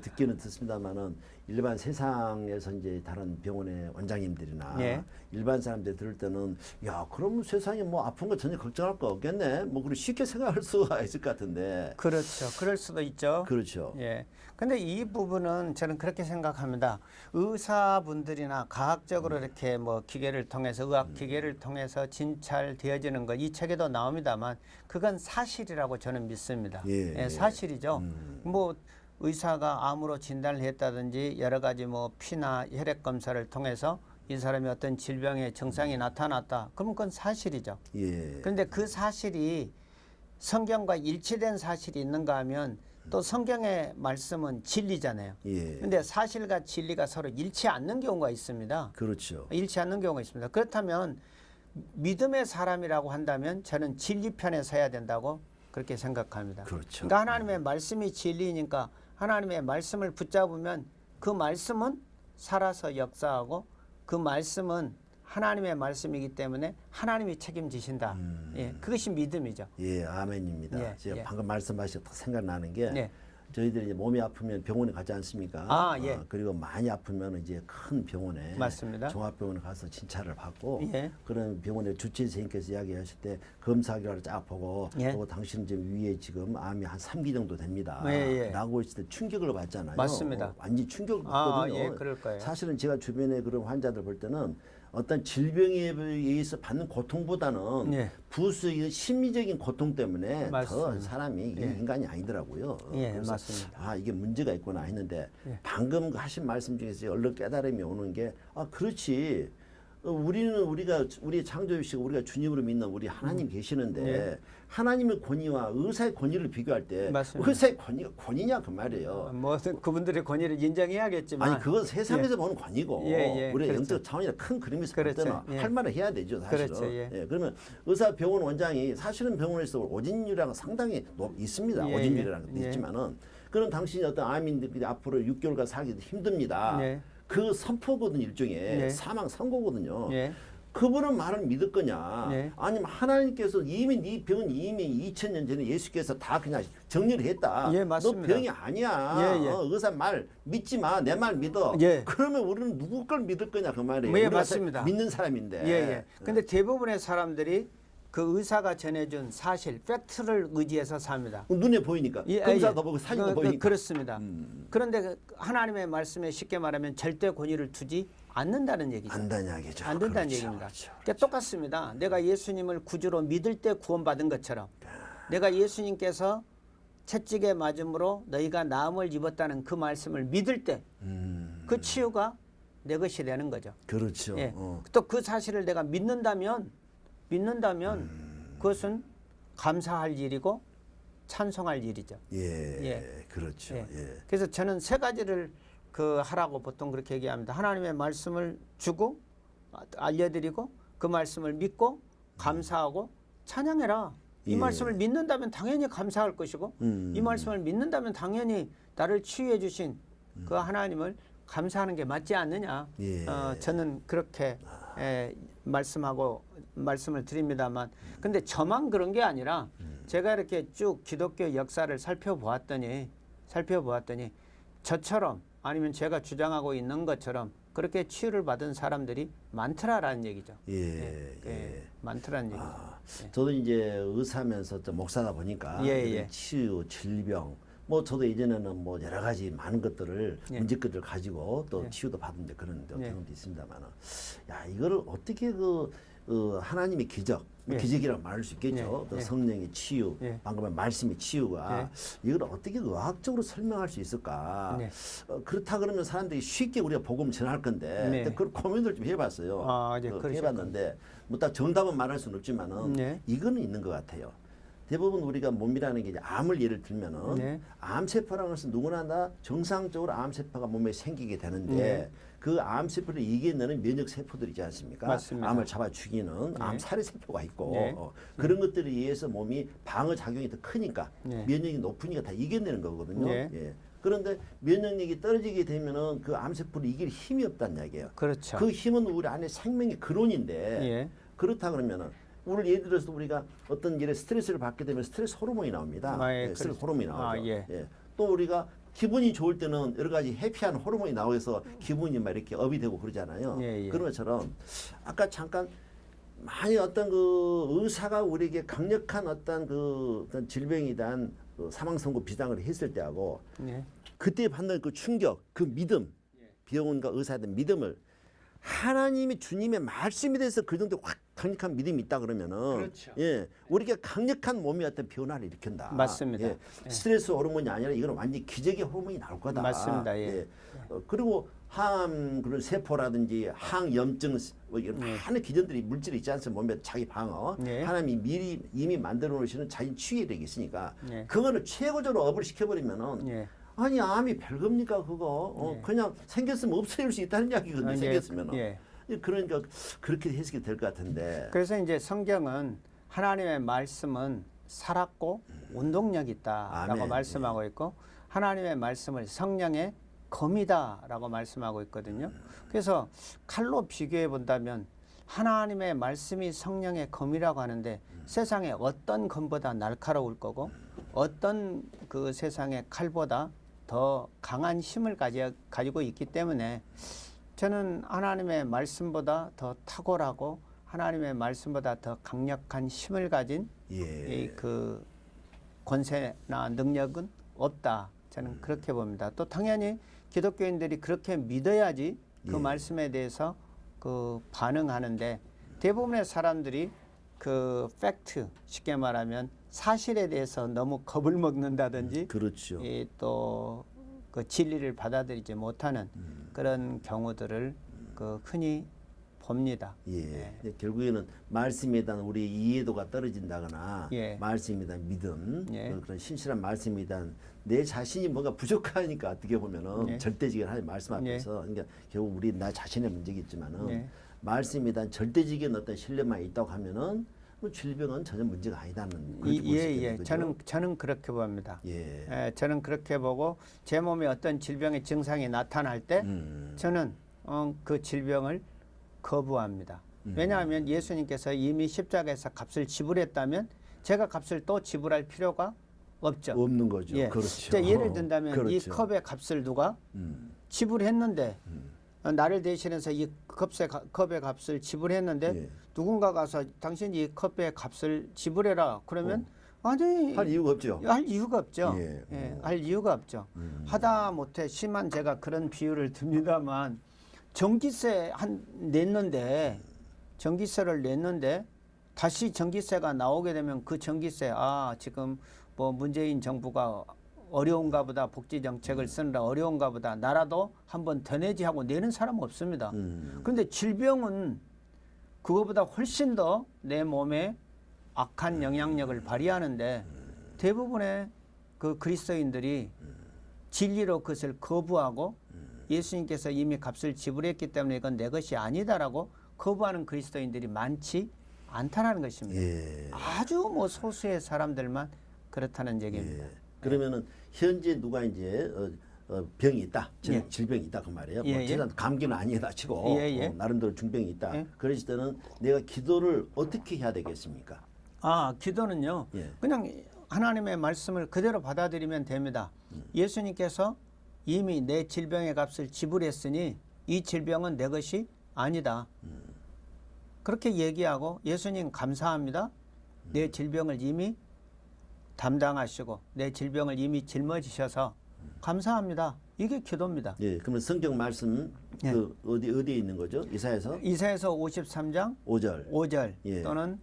A: 듣기는 듣습니다만은 일반 세상에서 이제 다른 병원의 원장님들이나
B: 예.
A: 일반 사람들 들을 때는 야, 그럼 세상에 뭐 아픈 거 전혀 걱정할 거 없겠네. 뭐 그렇게 쉽게 생각할 수가 있을 것 같은데.
B: 그렇죠. 그럴 수도 있죠.
A: 그렇죠.
B: 예. 근데 이 부분은 저는 그렇게 생각합니다. 의사분들이나 과학적으로 이렇게 뭐 기계를 통해서 의학 기계를 통해서 진찰되어지는 것 이 책에도 나옵니다만 그건 사실이라고 저는 믿습니다.
A: 예.
B: 사실이죠. 뭐 의사가 암으로 진단을 했다든지 여러 가지 뭐 피나 혈액 검사를 통해서 이 사람이 어떤 질병의 증상이 나타났다. 그럼 그건 사실이죠.
A: 예.
B: 그런데 그 사실이 성경과 일치된 사실이 있는가 하면 또 성경의 말씀은 진리잖아요.
A: 예.
B: 그런데 사실과 진리가 서로 일치 않는 경우가 있습니다.
A: 그렇죠.
B: 일치 않는 경우가 있습니다. 그렇다면 믿음의 사람이라고 한다면 저는 진리 편에 서야 된다고 그렇게 생각합니다.
A: 그렇죠.
B: 그러니까 하나님의 말씀이 진리니까 하나님의 말씀을 붙잡으면 그 말씀은 살아서 역사하고 그 말씀은 하나님의 말씀이기 때문에 하나님이 책임지신다. 예, 그것이 믿음이죠.
A: 예, 아멘입니다.
B: 예,
A: 제가
B: 예.
A: 방금 말씀하셔서 딱 생각나는 게
B: 네.
A: 저희들이 이제 몸이 아프면 병원에 가지 않습니까?
B: 아, 예.
A: 그리고 많이 아프면 이제 큰 병원에
B: 맞습니다.
A: 종합병원에 가서 진찰을 받고
B: 예.
A: 그런 병원의 주治선생님께서 이야기하실 때 검사 결과를 쫙 보고
B: 예.
A: 당신 지금 위에 지금 암이 한 3기 정도 됩니다.
B: 예, 예.
A: 라고 했을 때 충격을 받잖아요.
B: 맞습니다.
A: 완전 충격을
B: 아,
A: 받거든요.
B: 예, 그럴 거예요.
A: 사실은 제가 주변에 그런 환자들 볼 때는 어떤 질병에 의해서 받는 고통보다는
B: 예.
A: 부수의 심리적인 고통 때문에
B: 맞습니다.
A: 더 사람이 이게 인간이 아니더라고요.
B: 예,
A: 그래서
B: 맞습니다.
A: 아, 이게 문제가 있구나 했는데
B: 예.
A: 방금 하신 말씀 중에서 얼른 깨달음이 오는 게 그렇지. 우리는 우리 창조주시고 우리가 주님으로 믿는 우리 하나님 계시는데
B: 예.
A: 하나님의 권위와 의사의 권위를 비교할 때
B: 맞습니다.
A: 의사의 권위가 권위냐 그 말이에요.
B: 뭐 그분들의 권위를 인정해야겠지만
A: 아니 그건 세상에서 보는 권위고
B: 예,
A: 우리
B: 그렇죠.
A: 영적 차원이나 큰 그림에서 볼
B: 그렇죠.
A: 때는
B: 예.
A: 할 말을 해야 되죠 사실은.
B: 그렇죠. 예.
A: 그러면 의사 병원 원장이 사실은 병원에서 오진율이라는 상당히 있습니다.
B: 예,
A: 오진율이라는 것도
B: 예.
A: 있지만은 그런 당신이 어떤 암인들이 앞으로 6개월간 살기도 힘듭니다.
B: 예.
A: 그 선포거든 일종의
B: 예.
A: 사망 선고거든요.
B: 예.
A: 그분은 말을 믿을 거냐?
B: 예.
A: 아니면 하나님께서 이미 네 병은 이미 2000년 전에 예수께서 다 그냥 정리를 했다.
B: 예,
A: 너
B: 맞습니다.
A: 병이 아니야.
B: 예, 예.
A: 의사 말 믿지 마. 내 말 믿어.
B: 예.
A: 그러면 우리는 누구 걸 믿을 거냐 그 말이에요.
B: 예,
A: 우리가
B: 맞습니다.
A: 믿는 사람인데.
B: 예, 예. 근데 대부분의 사람들이 그 의사가 전해준 사실, 팩트를 의지해서 삽니다.
A: 눈에 보이니까.
B: 예,
A: 검사도
B: 예.
A: 보고 사진도 보이니까.
B: 그렇습니다. 그런데 그 하나님의 말씀에 쉽게 말하면 절대 권위를 두지 않는다는 얘기죠.
A: 안다는 얘기죠.
B: 안 된다는
A: 그렇죠,
B: 얘기입니다.
A: 그렇죠.
B: 그러니까 똑같습니다. 내가 예수님을 구주로 믿을 때 구원받은 것처럼 내가 예수님께서 채찍에 맞음으로 너희가 나음을 입었다는 그 말씀을 믿을 때 그 치유가 내 것이 되는 거죠.
A: 그렇죠.
B: 예. 또 그 사실을 내가 믿는다면 그것은 감사할 일이고 찬송할 일이죠.
A: 예.
B: 예.
A: 그렇죠.
B: 예.
A: 예.
B: 그래서 저는 세 가지를 하라고 보통 그렇게 얘기합니다. 하나님의 말씀을 주고 알려드리고 그 말씀을 믿고 감사하고 찬양해라. 이
A: 예.
B: 말씀을 믿는다면 당연히 감사할 것이고 이 말씀을 믿는다면 당연히 나를 치유해 주신 그 하나님을 감사하는 게 맞지 않느냐.
A: 예.
B: 저는 그렇게 말씀을 드립니다만 근데 저만 그런 게 아니라 제가 이렇게 쭉 기독교 역사를 살펴보았더니 저처럼 아니면 제가 주장하고 있는 것처럼 그렇게 치유를 받은 사람들이 많더라라는 얘기죠.
A: 예.
B: 많더라는 얘기죠.
A: 저도 이제 의사면서 또 목사다 보니까
B: 예,
A: 이런
B: 예.
A: 치유, 질병 뭐 저도 이전에는 뭐 여러 가지 많은 것들을
B: 예.
A: 문제것들을 가지고 또
B: 예.
A: 치유도 받은데 그런
B: 예.
A: 경험도 있습니다만은 야 이거를 어떻게 하나님의 기적
B: 예.
A: 기적이라고 말할 수 있겠죠.
B: 예.
A: 또
B: 예.
A: 성령의 치유,
B: 예.
A: 방금 말씀의 치유가 이걸 어떻게 의학적으로 설명할 수 있을까?
B: 네.
A: 그렇다 그러면 사람들이 쉽게 우리가 복음 전할 건데
B: 네.
A: 그런 고민을 좀 해봤어요.
B: 예, 그러셨군요.
A: 해봤는데 뭐 딱 정답은 말할 수는 없지만은
B: 네.
A: 이거는 있는 것 같아요. 대부분 우리가 몸이라는 게 이제 암을 예를 들면은
B: 네.
A: 암세포라는 것은 누구나 다 정상적으로 암세포가 몸에 생기게 되는데
B: 네.
A: 그 암세포를 이겨내는 면역세포들 있지 않습니까?
B: 맞습니다.
A: 암을 잡아 죽이는
B: 네.
A: 암살해세포가 있고
B: 네.
A: 그런 것들에 의해서 몸이 방어작용이 더 크니까
B: 네.
A: 면역이 높으니까 다 이겨내는 거거든요.
B: 네.
A: 예. 그런데 면역력이 떨어지게 되면은 그 암세포를 이길 힘이 없다는 이야기예요.
B: 그렇죠.
A: 그 힘은 우리 안에 생명의 근원인데
B: 예.
A: 그렇다 그러면은 오늘 예를 들어서 우리가 어떤 일에 스트레스를 받게 되면 스트레스 호르몬이 나옵니다.
B: 아, 예,
A: 스트레스
B: 그렇죠.
A: 호르몬이 나오죠.
B: 아, 예.
A: 또 우리가 기분이 좋을 때는 여러 가지 해피한 호르몬이 나오면서 기분이 막 이렇게 업이 되고 그러잖아요.
B: 예, 예.
A: 그런 것처럼 아까 잠깐 만약 어떤 그 의사가 우리에게 강력한 어떤 그 어떤 질병에 대한 그 사망 선고 비상을 했을 때하고
B: 예.
A: 그때 받는 그 충격, 그 믿음, 병원과 의사에 대한 믿음을 하나님이 주님의 말씀에 대해서 그 정도 확 강력한 믿음이 있다 그러면은
B: 그렇죠.
A: 예, 우리가 강력한 몸의 어떤 변화를 일으킨다.
B: 맞습니다.
A: 예, 스트레스 호르몬이 아니라 이거는 완전히 기적의 호르몬이 나올 거다.
B: 맞습니다. 예.
A: 그리고 항암 그런 세포라든지 항염증 뭐 이런 많은 기전들이 물질이 있지 않습니까? 몸에 자기 방어.
B: 예.
A: 하나님이 미리 이미 만들어 놓으시는 자기 치유력이 있으니까
B: 예.
A: 그거를 최고적으로 업을 시켜버리면은
B: 예.
A: 아니 암이 별겁니까 그거
B: 예.
A: 그냥 생겼으면 없어질 수 있다는 이야기거든요.
B: 예.
A: 생겼으면
B: 예.
A: 그러니까 그렇게 해석이 될 것 같은데
B: 그래서 이제 성경은 하나님의 말씀은 살았고 운동력 있다라고
A: 아멘.
B: 말씀하고 있고 하나님의 말씀을 성령의 검이다라고 말씀하고 있거든요. 그래서 칼로 비교해 본다면 하나님의 말씀이 성령의 검이라고 하는데 세상에 어떤 검보다 날카로울 거고 어떤 그 세상의 칼보다 더 강한 힘을 가지고 있기 때문에 저는 하나님의 말씀보다 더 탁월하고 하나님의 말씀보다 더 강력한 힘을 가진
A: 예.
B: 이 그 권세나 능력은 없다. 저는 그렇게 봅니다. 또 당연히 기독교인들이 그렇게 믿어야지 그
A: 예.
B: 말씀에 대해서 그 반응하는데 대부분의 사람들이 그 팩트 쉽게 말하면 사실에 대해서 너무 겁을 먹는다든지
A: 그렇죠.
B: 또 그 진리를 받아들이지 못하는 그런 경우들을 그 흔히 봅니다.
A: 예. 결국에는 말씀에 대한 우리 이해도가 떨어진다거나
B: 예.
A: 말씀에 대한 믿음
B: 예.
A: 그런 신실한 말씀에 대한 내 자신이 뭔가 부족하니까 어떻게 보면은
B: 예.
A: 절대적인 하나님 말씀 앞에서 그러니까 결국 우리 나 자신의 문제겠지만은
B: 예.
A: 말씀에 대한 절대적인 어떤 신뢰만 있다고 하면은 뭐 질병은 전혀 문제가 아니다는 그렇게 볼수
B: 예,
A: 있겠네요. 그죠?
B: 저는 그렇게 봅니다.
A: 예.
B: 저는 그렇게 보고 제 몸에 어떤 질병의 증상이 나타날 때 저는 그 질병을 거부합니다. 왜냐하면 예수님께서 이미 십자가에서 값을 지불했다면 제가 값을 또 지불할 필요가 없죠.
A: 없는 거죠.
B: 예.
A: 그렇죠.
B: 자, 예를 든다면
A: 그렇죠.
B: 이 컵의 값을 누가 지불했는데 나를 대신해서 이 컵의 값을 지불했는데
A: 예.
B: 누군가 가서 당신 이 컵의 값을 지불해라 그러면 아니
A: 할 이유가 없죠.
B: 할 이유가 없죠.
A: 예.
B: 할 이유가 없죠. 하다 못해 심한 제가 그런 비유를 듭니다만 전기세 전기세를 냈는데 다시 전기세가 나오게 되면 그 전기세 지금 뭐 문재인 정부가 어려운가 보다 복지 정책을 쓰느라 어려운가 보다 나라도 한번 더 내지 하고 내는 사람 없습니다. 그런데 질병은 그거보다 훨씬 더 내 몸에 악한 영향력을 발휘하는데 대부분의 그 그리스도인들이 진리로 그것을 거부하고 예수님께서 이미 값을 지불했기 때문에 이건 내 것이 아니다라고 거부하는 그리스도인들이 많지 않다는 것입니다.
A: 예.
B: 아주 뭐 소수의 사람들만 그렇다는 얘기입니다.
A: 예. 그러면은 현재 누가 이제 병이 있다,
B: 예.
A: 질병이 있다 그 말이에요.
B: 예,
A: 뭐
B: 예.
A: 질환 감기는 아니다 치고
B: 예, 예.
A: 나름대로 중병이 있다.
B: 예.
A: 그랬을 때는 내가 기도를 어떻게 해야 되겠습니까?
B: 기도는요.
A: 예.
B: 그냥 하나님의 말씀을 그대로 받아들이면 됩니다. 예수님께서 이미 내 질병의 값을 지불했으니 이 질병은 내 것이 아니다. 그렇게 얘기하고 예수님 감사합니다. 내 질병을 이미 담당하시고 내 질병을 이미 짊어지셔서 감사합니다. 이게 기도입니다.
A: 예. 그러면 성경 말씀
B: 예.
A: 그 어디에 있는 거죠? 이사야서
B: 이사야서 53장
A: 5절,
B: 5절
A: 예.
B: 또는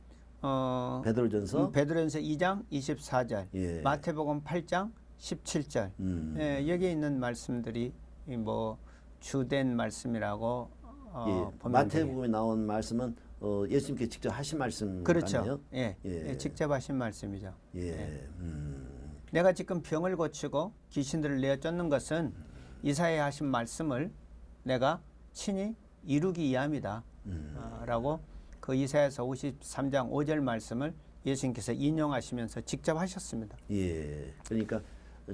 A: 베드로전서
B: 베드로전서 2장 24절,
A: 예.
B: 마태복음 8장 17절. 여기 있는 말씀들이 뭐 주된 말씀이라고
A: 예.
B: 보면
A: 마태복음에 나온 말씀은 예수님께 직접 하신 말씀
B: 그렇죠.
A: 같네요.
B: 예.
A: 예.
B: 예, 직접 하신 말씀이죠.
A: 예.
B: 내가 지금 병을 고치고 귀신들을 내어 쫓는 것은 이사야에 하신 말씀을 내가 친히 이루기 위함이다. 라고 그 이사야서 53장 5절 말씀을 예수님께서 인용하시면서 직접 하셨습니다.
A: 예. 그러니까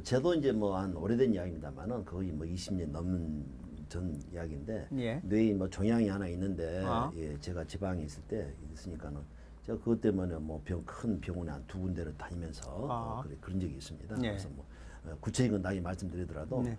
A: 저도 이제 뭐 한 오래된 이야기입니다만은 거의 뭐 20년 넘는 전 이야기인데
B: 예.
A: 뇌에 뭐 종양이 하나 있는데
B: 아.
A: 예, 제가 지방에 있을 때 있으니까는 제가 그것 때문에 뭐 큰 병원에 한 2군데를 다니면서
B: 아.
A: 그런 적이 있습니다.
B: 예.
A: 그래서 뭐 구체적인 건 나중에 말씀드리더라도
B: 네.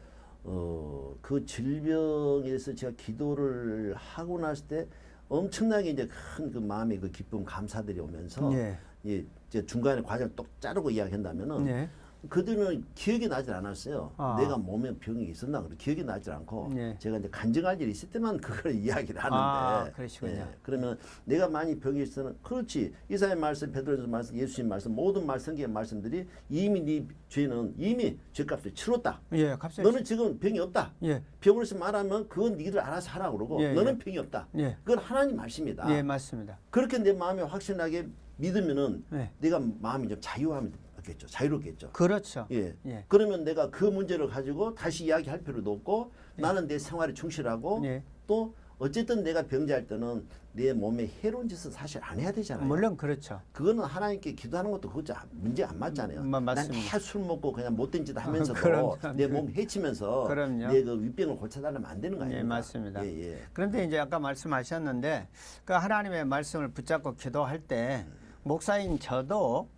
A: 그 질병에서 제가 기도를 하고 났을 때 엄청나게 이제 큰 그 마음의 그 기쁨 감사들이 오면서
B: 예.
A: 예, 이제 중간에 과정을 똑 자르고 이야기한다면은
B: 예.
A: 그들은 기억이 나질 않았어요.
B: 아.
A: 내가 몸에 병이 있었나 그래 기억이 나질 않고
B: 예.
A: 제가 이제 간증할 일이 있을 때만 그걸 이야기를 하는데
B: 아, 그러시군요.
A: 예, 그러면 내가 많이 병이 있으면 그렇지 이사야 말씀, 베드로전서 말씀, 예수님 말씀 모든 성경의 말씀들이 이미 네 죄는 이미 죄값을 치렀다.
B: 예, 값을
A: 너는 지금 병이 없다.
B: 예.
A: 병으로 말하면 그건 니들 알아서 하라고 그러고
B: 예,
A: 너는
B: 예.
A: 병이 없다.
B: 예.
A: 그건 하나님 말씀이다.
B: 예, 맞습니다.
A: 그렇게 내 마음에 확신하게 믿으면은
B: 네.
A: 내가 마음이 좀 자유하겠죠. 자유롭겠죠.
B: 그렇죠.
A: 예.
B: 예.
A: 그러면 내가 그 문제를 가지고 다시 이야기할 필요도 없고 나는 내 생활에 충실하고
B: 예.
A: 또 어쨌든 내가 병자할 때는 내 몸에 해로운 짓은 사실 안 해야 되잖아요.
B: 물론 그렇죠.
A: 그거는 하나님께 기도하는 것도 그거 문제 안 맞잖아요.
B: 맞습니다.
A: 난술 먹고 그냥 못된 짓 하면서도
B: 그럼요.
A: 내 몸 해치면서
B: 그럼요.
A: 내 그 윗병을 고쳐달라면 안 되는 거 아닙니까?
B: 예, 맞습니다.
A: 예, 예.
B: 그런데 이제 아까 말씀하셨는데 그 하나님의 말씀을 붙잡고 기도할 때 목사인 저도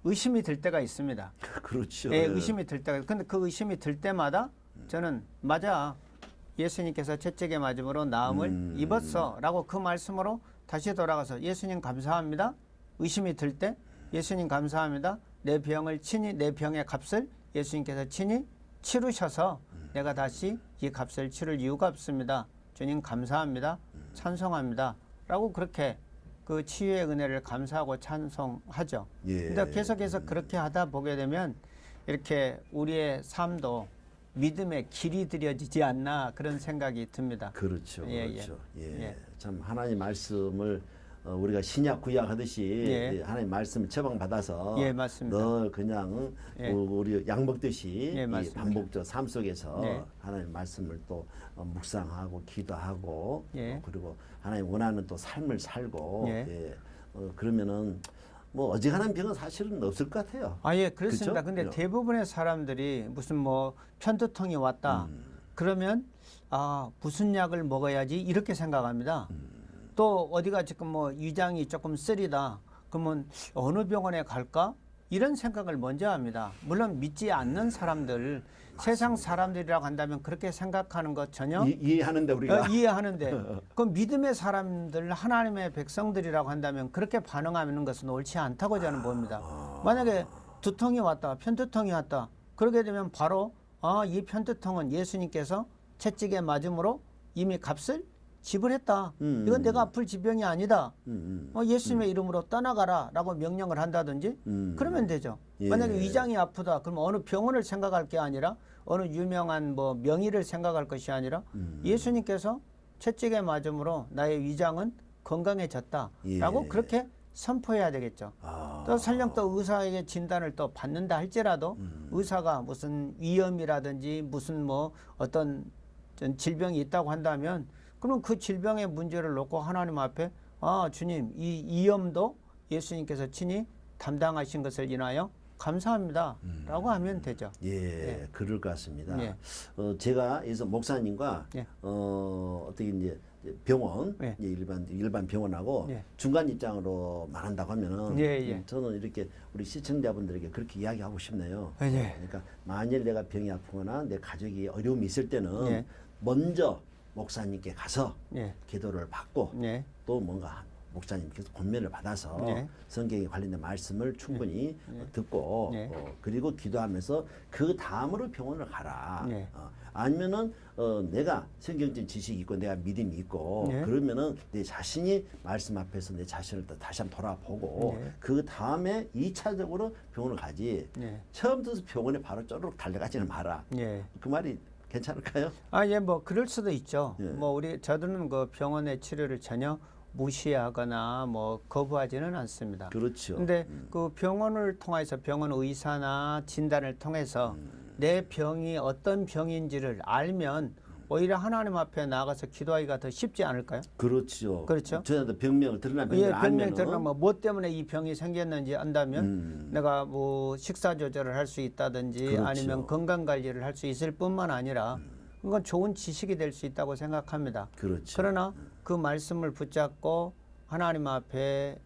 B: 의심이 들 때가 있습니다.
A: 그렇죠.
B: 예, 의심이 들 때가. 근데 그 의심이 들 때마다 저는 맞아. 예수님께서 채찍에 맞음으로 나음을 입었어라고 그 말씀으로 다시 돌아가서 예수님 감사합니다. 의심이 들 때 예수님 감사합니다. 내 병을 친히 내 병의 값을 예수님께서 친히 치르셔서 내가 다시 이 값을 치를 이유가 없습니다. 주님 감사합니다. 찬송합니다. 라고 그렇게 그 치유의 은혜를 감사하고 찬송하죠.
A: 예.
B: 근데 계속해서 그렇게 하다 보게 되면 이렇게 우리의 삶도 믿음의 길이 들여지지 않나 그런 생각이 듭니다.
A: 그렇죠.
B: 예,
A: 그렇죠. 예.
B: 예.
A: 참 하나님 말씀을 우리가 신약 구약 하듯이
B: 예.
A: 하나님 말씀을 처방받아서
B: 예, 맞습니다.
A: 늘 그냥
B: 예.
A: 우리 약 먹듯이
B: 예,
A: 이
B: 맞습니다.
A: 반복적 삶 속에서
B: 예.
A: 하나님 말씀을 또 묵상하고 기도하고
B: 예.
A: 그리고 하나님 원하는 또 삶을 살고
B: 예.
A: 예. 그러면은 뭐 어지간한 병은 사실은 없을 것 같아요.
B: 아, 예, 그렇습니다.
A: 그쵸?
B: 근데
A: 예.
B: 대부분의 사람들이 무슨 뭐 편두통이 왔다. 그러면 아, 무슨 약을 먹어야지 이렇게 생각합니다. 또 어디가 지금 뭐 위장이 조금 쓰리다. 그러면 어느 병원에 갈까? 이런 생각을 먼저 합니다. 물론 믿지 않는 사람들, 세상 사람들이라고 한다면 그렇게 생각하는 것 전혀
A: 이해하는데 우리가
B: 이해하는데 그 믿음의 사람들 하나님의 백성들이라고 한다면 그렇게 반응하는 것은 옳지 않다고 저는 봅니다. 만약에 두통이 왔다, 편두통이 왔다. 그러게 되면 바로 이 편두통은 예수님께서 채찍에 맞음으로 이미 값을 지불했다. 이건 내가 아플 지병이 아니다. 예수님의 이름으로 떠나가라라고 명령을 한다든지 그러면 되죠.
A: 예.
B: 만약에 위장이 아프다. 그러면 어느 병원을 생각할 게 아니라 어느 유명한 뭐 명의를 생각할 것이 아니라 예수님께서 채찍에 맞음으로 나의 위장은 건강해졌다라고
A: 예.
B: 그렇게 선포해야 되겠죠. 또 설령 또 의사에게 진단을 또 받는다 할지라도 의사가 무슨 위염이라든지 무슨 뭐 어떤 질병이 있다고 한다면 그럼 그 질병의 문제를 놓고 하나님 앞에 주님 이 위염도 예수님께서 친히 담당하신 것을 인하여 감사합니다. 라고 하면 되죠.
A: 예, 그럴 것 같습니다.
B: 예.
A: 제가 그래서 목사님과
B: 예.
A: 어떻게 이제 병원
B: 예.
A: 이제 일반 병원하고
B: 예.
A: 중간 입장으로 말한다고 하면은
B: 예.
A: 저는 이렇게 우리 시청자분들에게 그렇게 이야기하고 싶네요.
B: 예.
A: 그러니까 만일 내가 병이 아프거나 내 가족이 어려움이 있을 때는
B: 예.
A: 먼저 목사님께 가서
B: 예.
A: 기도를 받고
B: 예.
A: 또 뭔가 목사님께서 권면을 받아서
B: 예.
A: 성경에 관련된 말씀을 충분히 듣고
B: 예.
A: 그리고 기도하면서 그 다음으로 병원을 가라.
B: 예.
A: 아니면은 내가 성경적 지식이 있고 내가 믿음이 있고
B: 예.
A: 그러면은 내 자신이 말씀 앞에서 내 자신을 또 다시 한번 돌아보고
B: 예.
A: 그 다음에 2차적으로 병원을 가지.
B: 예.
A: 처음부터 병원에 바로 쪼르륵 달려가지는 마라.
B: 예.
A: 그 말이 괜찮을까요?
B: 예, 뭐 그럴 수도 있죠.
A: 예.
B: 뭐 저들은 그 병원의 치료를 전혀 무시하거나 뭐 거부하지는 않습니다.
A: 그렇죠.
B: 근데 그 병원을 통해서 병원 의사나 진단을 통해서 내 병이 어떤 병인지를 알면 오히려 하나님 앞에 나가서 기도하기가 더 쉽지 않을까요?
A: 그렇죠.
B: 그렇죠.
A: 저한테 병명을 드러난
B: 예,
A: 병명을
B: 병명이
A: 알면은
B: 드러나면 뭐 때문에 이 병이 생겼는지 안다면 내가 뭐 식사 조절을 할 수 있다든지
A: 그렇죠.
B: 아니면 건강 관리를 할 수 있을 뿐만 아니라 이건 좋은 지식이 될 수 있다고 생각합니다.
A: 그렇죠.
B: 그러나 그 말씀을 붙잡고 하나님 앞에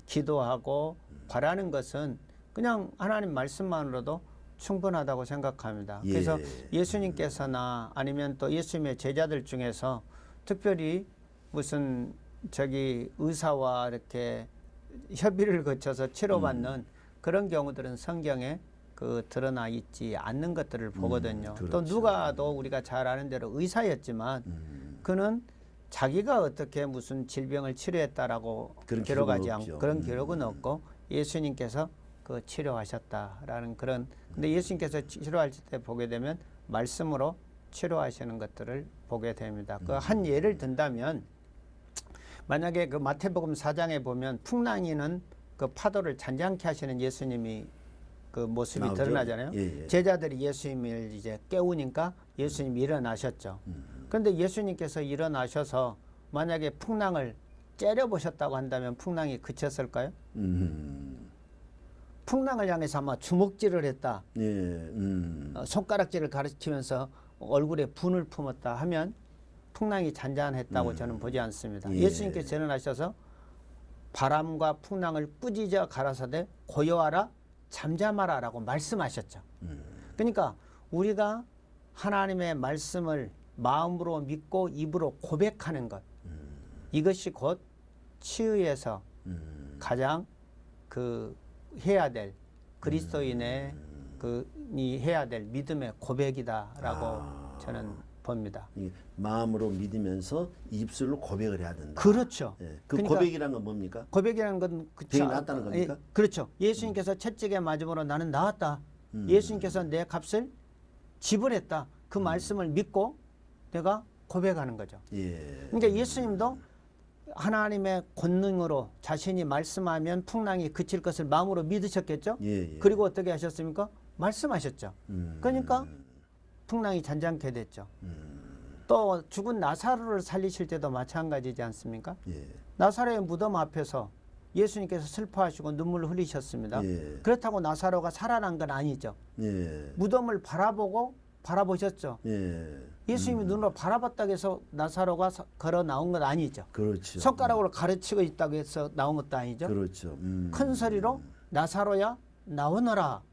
B: 기도하고 바라는 것은 그냥 하나님 말씀만으로도 충분하다고 생각합니다.
A: 예.
B: 그래서 예수님께서나 아니면 또 예수님의 제자들 중에서 특별히 무슨 저기 의사와 이렇게 협의를 거쳐서 치료받는 그런 경우들은 성경에 그 드러나 있지 않는 것들을 보거든요. 또
A: 그렇죠.
B: 누가도 우리가 잘 아는 대로 의사였지만 그는 자기가 어떻게 무슨 질병을 치료했다라고
A: 그런
B: 기록하지
A: 기록은
B: 않고
A: 없죠.
B: 그런 기록은 없고 예수님께서 그 치료하셨다라는 그런 근데 예수님께서 치료할 때 보게 되면 말씀으로 치료하시는 것들을 보게 됩니다. 그 한 예를 든다면 만약에 그 마태복음 4장에 보면 풍랑이는 그 파도를 잔잔케 하시는 예수님이 그 모습이
A: 나오죠.
B: 드러나잖아요.
A: 예, 예.
B: 제자들이 예수님을 이제 깨우니까 예수님이 일어나셨죠. 그런데 예수님께서 일어나셔서 만약에 풍랑을 째려보셨다고 한다면 풍랑이 그쳤을까요? 풍랑을 향해서 아마 주먹질을 했다.
A: 예.
B: 손가락질을 가르치면서 얼굴에 분을 품었다 하면 풍랑이 잔잔했다고 저는 보지 않습니다.
A: 예.
B: 예수님께서 일어나셔서 바람과 풍랑을 꾸짖어 가라사대 고요하라 잠잠하라 라고 말씀하셨죠. 그러니까 우리가 하나님의 말씀을 마음으로 믿고 입으로 고백하는 것 이것이 곧 치유에서 가장 그 해야 될 그리스도인의 그이 해야 될 믿음의 고백이다라고 저는 봅니다.
A: 이 마음으로 믿으면서 입술로 고백을 해야 된다.
B: 그렇죠.
A: 예. 그
B: 그러니까
A: 고백이란 건 뭡니까?
B: 고백이라는 건 그쵸.
A: 병이 낫다는 겁니까?
B: 예, 그렇죠. 예수님께서 채찍에 맞음으로 나는 나았다. 예수님께서 내 값을 지불했다. 그 말씀을 믿고 내가 고백하는 거죠.
A: 예.
B: 그러니까 예수님도 하나님의 권능으로 자신이 말씀하면 풍랑이 그칠 것을 마음으로 믿으셨겠죠.
A: 예, 예.
B: 그리고 어떻게 하셨습니까? 말씀하셨죠. 그러니까 풍랑이 잔잔케 됐죠. 또 죽은 나사로를 살리실 때도 마찬가지지 않습니까?
A: 예.
B: 나사로의 무덤 앞에서 예수님께서 슬퍼하시고 눈물을 흘리셨습니다.
A: 예.
B: 그렇다고 나사로가 살아난 건 아니죠.
A: 예.
B: 무덤을 바라보셨죠.
A: 예.
B: 예수님이 눈으로 바라봤다고 해서 나사로가 걸어 나온 건 아니죠.
A: 그렇죠.
B: 손가락으로 가르치고 있다고 해서 나온 것도 아니죠.
A: 그렇죠.
B: 큰 소리로 나사로야 나오너라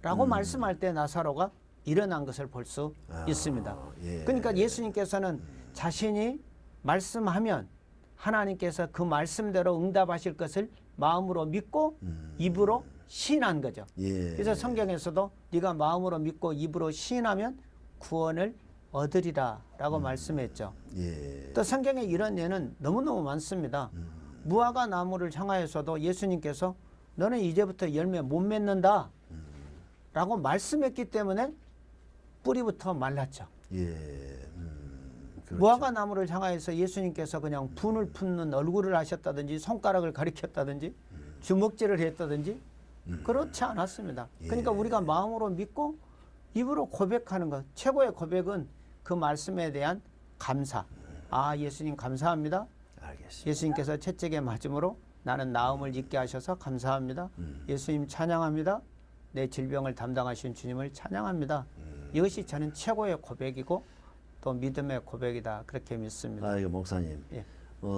B: 라고 말씀할 때 나사로가 일어난 것을 볼 수 있습니다.
A: 예.
B: 그러니까 예수님께서는 자신이 말씀하면 하나님께서 그 말씀대로 응답하실 것을 마음으로 믿고 입으로 시인한 거죠.
A: 예.
B: 그래서 성경에서도 네가 마음으로 믿고 입으로 시인하면 구원을 얻으리라 라고 말씀했죠.
A: 예.
B: 또 성경에 이런 예는 너무너무 많습니다. 무화과 나무를 향하여서도 예수님께서 너는 이제부터 열매 못 맺는다 라고 말씀했기 때문에 뿌리부터 말랐죠.
A: 예. 그렇죠.
B: 무화과 나무를 향하여서 예수님께서 그냥 분을 품는 얼굴을 하셨다든지 손가락을 가리켰다든지 주먹질을 했다든지 그렇지 않았습니다. 그러니까 우리가 마음으로 믿고 입으로 고백하는 것 최고의 고백은 그 말씀에 대한 감사. 아 예수님 감사합니다.
A: 알겠습니다.
B: 예수님께서 채찍에 맞음으로 나는 나음을 잊게 하셔서 감사합니다. 예수님 찬양합니다. 내 질병을 담당하신 주님을 찬양합니다. 이것이 저는 최고의 고백이고 또 믿음의 고백이다 그렇게 믿습니다.
A: 아, 이거 목사님.
B: 예.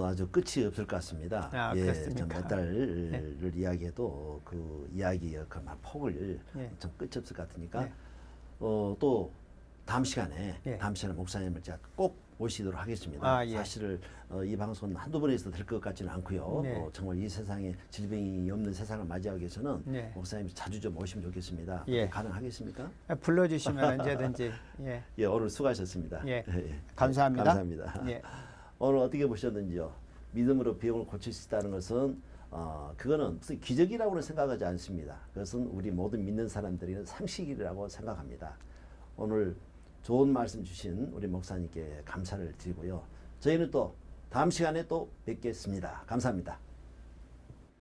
A: 아주 끝이 없을 것 같습니다.
B: 아,
A: 예,
B: 그렇습니까?
A: 몇 달을 이야기해도 그 이야기의 그 폭을
B: 예.
A: 좀 끝이 없을 것 같으니까
B: 예.
A: 또 다음 시간에
B: 예.
A: 목사님을 제가 꼭 모시도록 하겠습니다.
B: 아, 예.
A: 사실 이 방송은 한두 번에서 될 것 같지는 않고요.
B: 네.
A: 정말 이 세상에 질병이 없는 세상을 맞이하기 위해서는
B: 네.
A: 목사님이 자주 좀 오시면 좋겠습니다.
B: 예.
A: 가능하겠습니까?
B: 불러주시면 언제든지 예.
A: 예, 오늘 수고하셨습니다.
B: 예.
A: 예.
B: 감사합니다.
A: 감사합니다.
B: 예.
A: 오늘 어떻게 보셨는지요? 믿음으로 병을 고칠 수 있다는 것은 그거는 무슨 기적이라고는 생각하지 않습니다. 그것은 우리 모든 믿는 사람들이 상식이라고 생각합니다. 오늘 좋은 말씀 주신 우리 목사님께 감사를 드리고요. 저희는 또 다음 시간에 또 뵙겠습니다. 감사합니다.